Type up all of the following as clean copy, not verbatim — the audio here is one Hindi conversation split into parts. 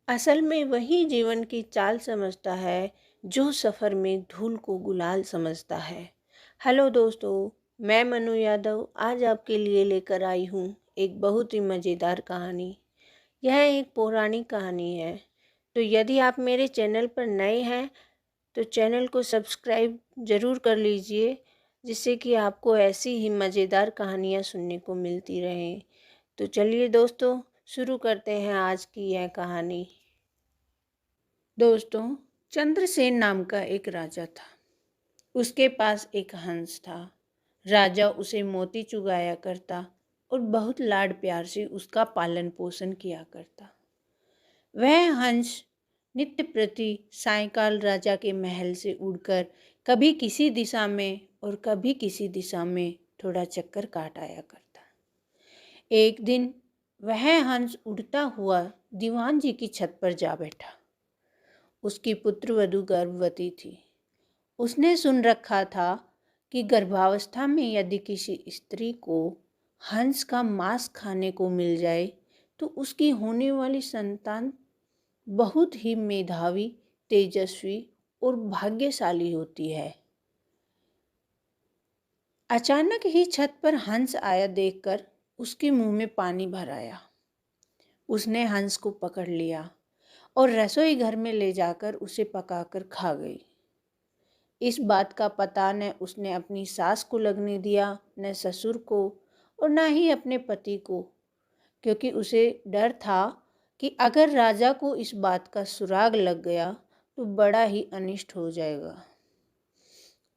असल में वही जीवन की चाल समझता है जो सफ़र में धूल को गुलाल समझता है। हेलो दोस्तों, मैं मनु यादव आज आपके लिए लेकर आई हूँ एक बहुत ही मज़ेदार कहानी। यह एक पौराणिक कहानी है। तो यदि आप मेरे चैनल पर नए हैं तो चैनल को सब्सक्राइब ज़रूर कर लीजिए, जिससे कि आपको ऐसी ही मज़ेदार कहानियाँ सुनने को मिलती रहें। तो चलिए दोस्तों, शुरू करते हैं आज की यह कहानी। दोस्तों, चंद्रसेन नाम का एक राजा था। उसके पास एक हंस था। राजा उसे मोती चुगाया करता और बहुत लाड प्यार से उसका पालन पोषण किया करता। वह हंस नित्य प्रति सायंकाल राजा के महल से उड़कर कभी किसी दिशा में और कभी किसी दिशा में थोड़ा चक्कर काट आया करता। एक दिन वह हंस उड़ता हुआ दीवान जी की छत पर जा बैठा। उसकी पुत्रवधू गर्भवती थी। उसने सुन रखा था कि गर्भावस्था में यदि किसी स्त्री को हंस का मांस खाने को मिल जाए तो उसकी होने वाली संतान बहुत ही मेधावी, तेजस्वी और भाग्यशाली होती है। अचानक ही छत पर हंस आया देखकर उसके मुंह में पानी भर आया। उसने हंस को पकड़ लिया और रसोई घर में ले जाकर उसे पकाकर खा गई। इस बात का पता न उसने अपनी सास को लगने दिया, न ससुर को, और न ही अपने पति को, क्योंकि उसे डर था कि अगर राजा को इस बात का सुराग लग गया तो बड़ा ही अनिष्ट हो जाएगा।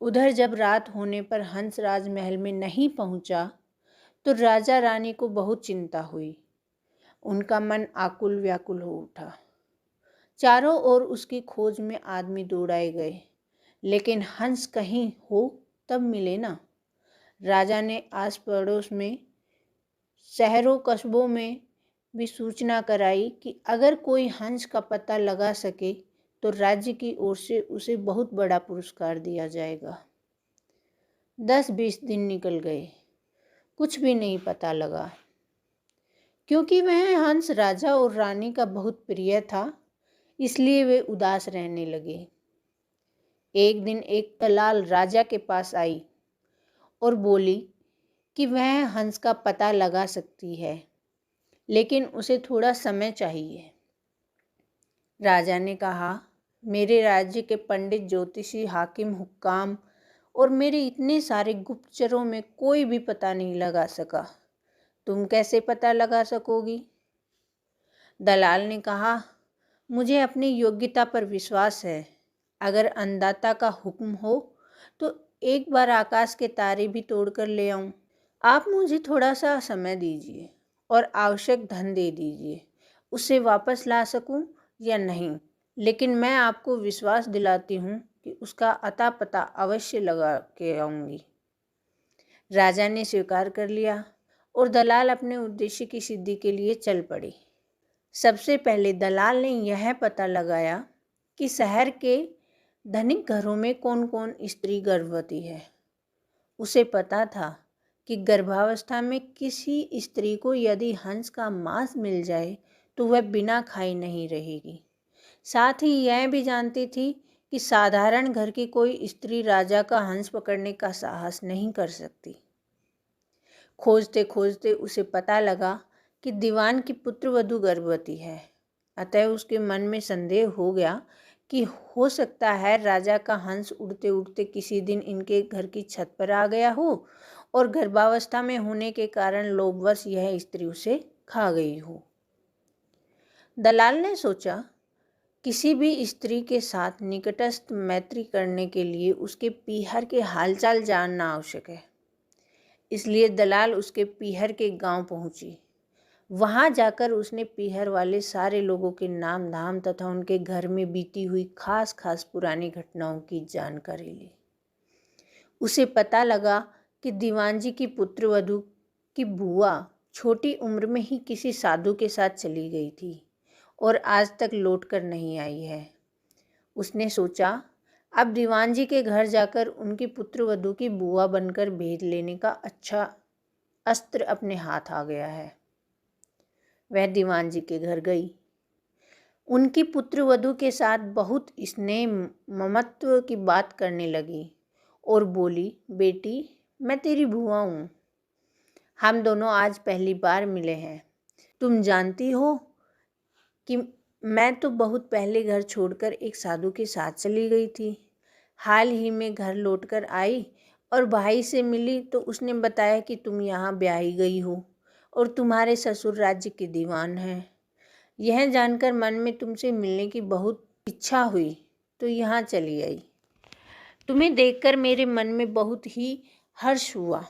उधर जब रात होने पर हंस राजमहल में नहीं पहुंचा तो राजा रानी को बहुत चिंता हुई। उनका मन आकुल व्याकुल हो उठा। चारों ओर उसकी खोज में आदमी दौड़ाए गए, लेकिन हंस कहीं हो तब मिले ना। राजा ने आस पड़ोस में, शहरों कस्बों में भी सूचना कराई कि अगर कोई हंस का पता लगा सके तो राज्य की ओर से उसे बहुत बड़ा पुरस्कार दिया जाएगा। 10-20 दिन निकल गए, कुछ भी नहीं पता लगा। क्योंकि वह हंस राजा और रानी का बहुत प्रिय था, इसलिए वे उदास रहने लगे। एक दिन एक दलाल राजा के पास आई और बोली कि वह हंस का पता लगा सकती है, लेकिन उसे थोड़ा समय चाहिए। राजा ने कहा, मेरे राज्य के पंडित, ज्योतिषी, हाकिम, हुक्काम और मेरे इतने सारे गुप्तचरों में कोई भी पता नहीं लगा सका। तुम कैसे पता लगा सकोगी? दलाल ने कहा, मुझे अपनी योग्यता पर विश्वास है। अगर अन्नदाता का हुक्म हो तो एक बार आकाश के तारे भी तोड़कर ले आऊं। आप मुझे थोड़ा सा समय दीजिए और आवश्यक धन दे दीजिए, उसे वापस ला सकूं या नहीं, लेकिन मैं आपको विश्वास दिलाती हूं कि उसका अता पता अवश्य लगा के आऊंगी। राजा ने स्वीकार कर लिया और दलाल अपने उद्देश्य की सिद्धि के लिए चल पड़े। सबसे पहले दलाल ने यह पता लगाया कि शहर के धनिक घरों में कौन कौन स्त्री गर्भवती है। उसे पता था कि गर्भावस्था में किसी स्त्री को यदि हंस का मांस मिल जाए तो वह बिना खाए नहीं रहेगी। साथ ही यह भी जानती थी कि साधारण घर की कोई स्त्री राजा का हंस पकड़ने का साहस नहीं कर सकती। खोजते खोजते उसे पता लगा कि दीवान की पुत्रवधू गर्भवती है। अतः उसके मन में संदेह हो गया कि हो सकता है राजा का हंस उड़ते उड़ते किसी दिन इनके घर की छत पर आ गया हो और गर्भावस्था में होने के कारण लोभवश यह स्त्री उसे खा गई हो। दलाल ने सोचा, किसी भी स्त्री के साथ निकटस्थ मैत्री करने के लिए उसके पीहर के हालचाल जानना आवश्यक है। इसलिए दलाल उसके पीहर के गांव पहुंची। वहां जाकर उसने पीहर वाले सारे लोगों के नाम धाम तथा उनके घर में बीती हुई खास खास पुरानी घटनाओं की जानकारी ली। उसे पता लगा कि दीवान जी की पुत्रवधू की बुआ छोटी उम्र में ही किसी साधु के साथ चली गई थी और आज तक लौट कर नहीं आई है। उसने सोचा, अब दीवान जी के घर जाकर उनकी पुत्रवधू की बुआ बनकर भेद लेने का अच्छा अस्त्र अपने हाथ आ गया है। वह दीवान जी के घर गई। उनकी पुत्रवधू के साथ बहुत स्नेह ममत्व की बात करने लगी और बोली, बेटी मैं तेरी बुआ हूँ। हम दोनों आज पहली बार मिले हैं। तुम जानती हो कि मैं तो बहुत पहले घर छोड़कर एक साधु के साथ चली गई थी। हाल ही में घर लौटकर आई और भाई से मिली तो उसने बताया कि तुम यहाँ ब्याही गई हो और तुम्हारे ससुर राज्य के दीवान हैं। यह जानकर मन में तुमसे मिलने की बहुत इच्छा हुई तो यहाँ चली आई। तुम्हें देखकर मेरे मन में बहुत ही हर्ष हुआ।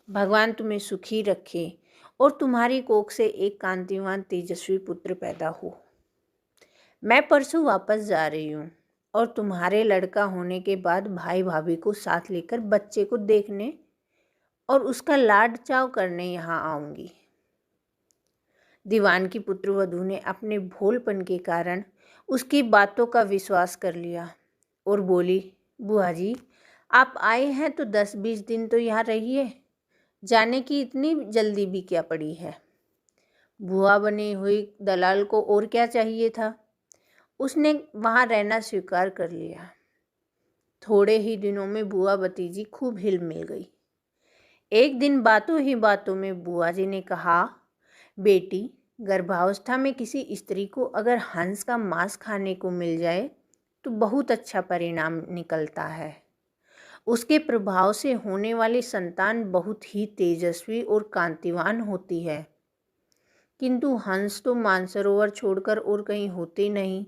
भगवान तुम्हें सुखी रखे और तुम्हारी कोख से एक कांतिवान तेजस्वी पुत्र पैदा हो। मैं परसों वापस जा रही हूँ और तुम्हारे लड़का होने के बाद भाई भाभी को साथ लेकर बच्चे को देखने और उसका लाड चाव करने यहाँ आऊँगी। दीवान की पुत्रवधू ने अपने भोलपन के कारण उसकी बातों का विश्वास कर लिया और बोली, बुआ जी आप आए हैं तो 10-20 दिन तो यहाँ रहिए, जाने की इतनी जल्दी भी क्या पड़ी है। बुआ बनी हुई दलाल को और क्या चाहिए था, उसने वहाँ रहना स्वीकार कर लिया। थोड़े ही दिनों में बुआ भतीजी खूब हिल मिल गई। एक दिन बातों ही बातों में बुआ जी ने कहा, बेटी गर्भावस्था में किसी स्त्री को अगर हंस का मांस खाने को मिल जाए तो बहुत अच्छा परिणाम निकलता है। उसके प्रभाव से होने वाली संतान बहुत ही तेजस्वी और कांतिवान होती है। किंतु हंस तो मानसरोवर छोड़कर और कहीं होते नहीं,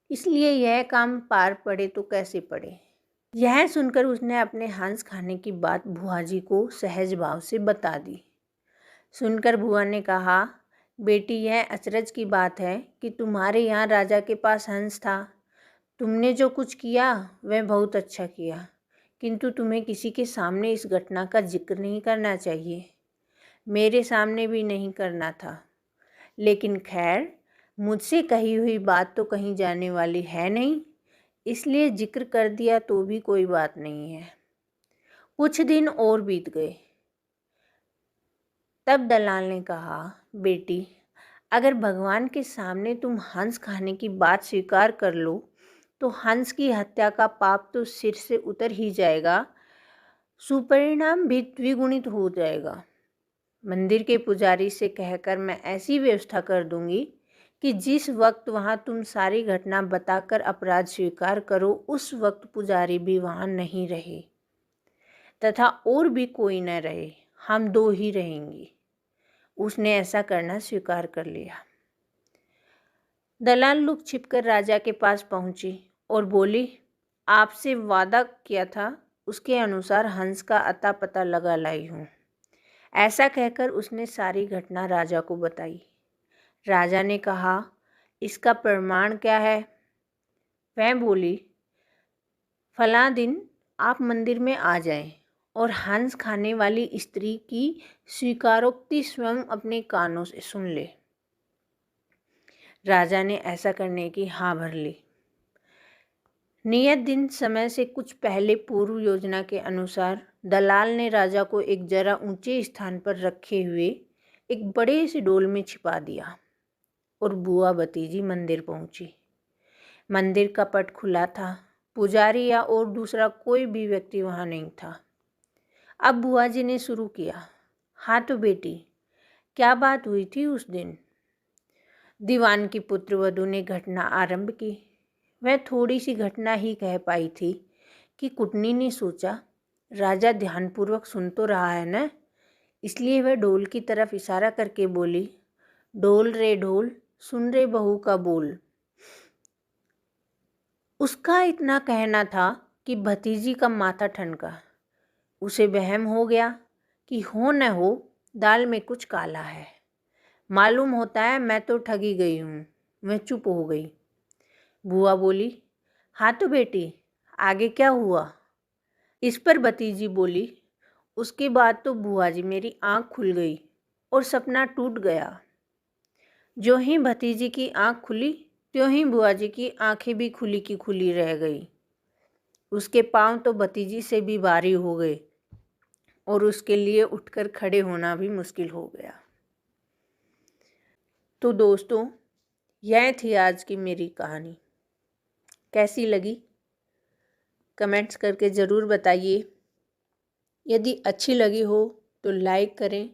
इसलिए यह काम पार पड़े तो कैसे पड़े। यह सुनकर उसने अपने हंस खाने की बात बुआ जी को सहज भाव से बता दी। सुनकर बुआ ने कहा, बेटी यह अचरज की बात है कि तुम्हारे यहाँ राजा के पास हंस था। तुमने जो कुछ किया वह बहुत अच्छा किया, किंतु तुम्हें किसी के सामने इस घटना का जिक्र नहीं करना चाहिए। मेरे सामने भी नहीं करना था, लेकिन खैर मुझसे कही हुई बात तो कहीं जाने वाली है नहीं, इसलिए जिक्र कर दिया तो भी कोई बात नहीं है। कुछ दिन और बीत गए। तब दलाल ने कहा, बेटी अगर भगवान के सामने तुम हंस खाने की बात स्वीकार कर लो तो हंस की हत्या का पाप तो सिर से उतर ही जाएगा, सुपरिणाम भी द्विगुणित हो जाएगा। मंदिर के पुजारी से कहकर मैं ऐसी व्यवस्था कर दूंगी कि जिस वक्त वहाँ तुम सारी घटना बताकर अपराध स्वीकार करो उस वक्त पुजारी भी वहाँ नहीं रहे तथा और भी कोई न रहे, हम दो ही रहेंगे। उसने ऐसा करना स्वीकार कर लिया। दलाल लुक छिपकर राजा के पास पहुंची और बोली, आपसे वादा किया था उसके अनुसार हंस का अता पता लगा लाई हूँ। ऐसा कहकर उसने सारी घटना राजा को बताई। राजा ने कहा, इसका प्रमाण क्या है? वह बोली, फलां दिन आप मंदिर में आ जाएं और हंस खाने वाली स्त्री की स्वीकारोक्ति स्वयं अपने कानों से सुन ले। राजा ने ऐसा करने की हाँ भर ली। नियत दिन समय से कुछ पहले पूर्व योजना के अनुसार दलाल ने राजा को एक जरा ऊंचे स्थान पर रखे हुए एक बड़े से डोल में छिपा दिया और बुआ भतीजी मंदिर पहुंची। मंदिर का पट खुला था। पुजारी या और दूसरा कोई भी व्यक्ति वहां नहीं था। अब बुआ जी ने शुरू किया, हाँ तो बेटी क्या बात हुई थी उस दिन? दीवान की पुत्रवधू ने घटना आरंभ की। वह थोड़ी सी घटना ही कह पाई थी कि कुटनी ने सोचा, राजा ध्यानपूर्वक सुन तो रहा है न, इसलिए वह ढोल की तरफ इशारा करके बोली, ढोल रे ढोल सुन रे बहू का बोल। उसका इतना कहना था कि भतीजी का माथा ठनका। उसे वहम हो गया कि हो न हो दाल में कुछ काला है। मालूम होता है मैं तो ठगी गई हूँ। वह चुप हो गई। बुआ बोली, हाँ तो बेटी आगे क्या हुआ? इस पर भतीजी बोली, उसके बाद तो बुआ जी मेरी आँख खुल गई और सपना टूट गया। जो ही भतीजी की आँख खुली त्यों ही बुआ जी की आँखें भी खुली की खुली रह गई। उसके पाँव तो भतीजी से भी भारी हो गए और उसके लिए उठकर खड़े होना भी मुश्किल हो गया। तो दोस्तों, यह थी आज की मेरी कहानी। कैसी लगी कमेंट्स करके ज़रूर बताइए। यदि अच्छी लगी हो तो लाइक करें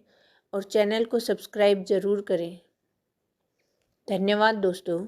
और चैनल को सब्सक्राइब ज़रूर करें। धन्यवाद दोस्तों।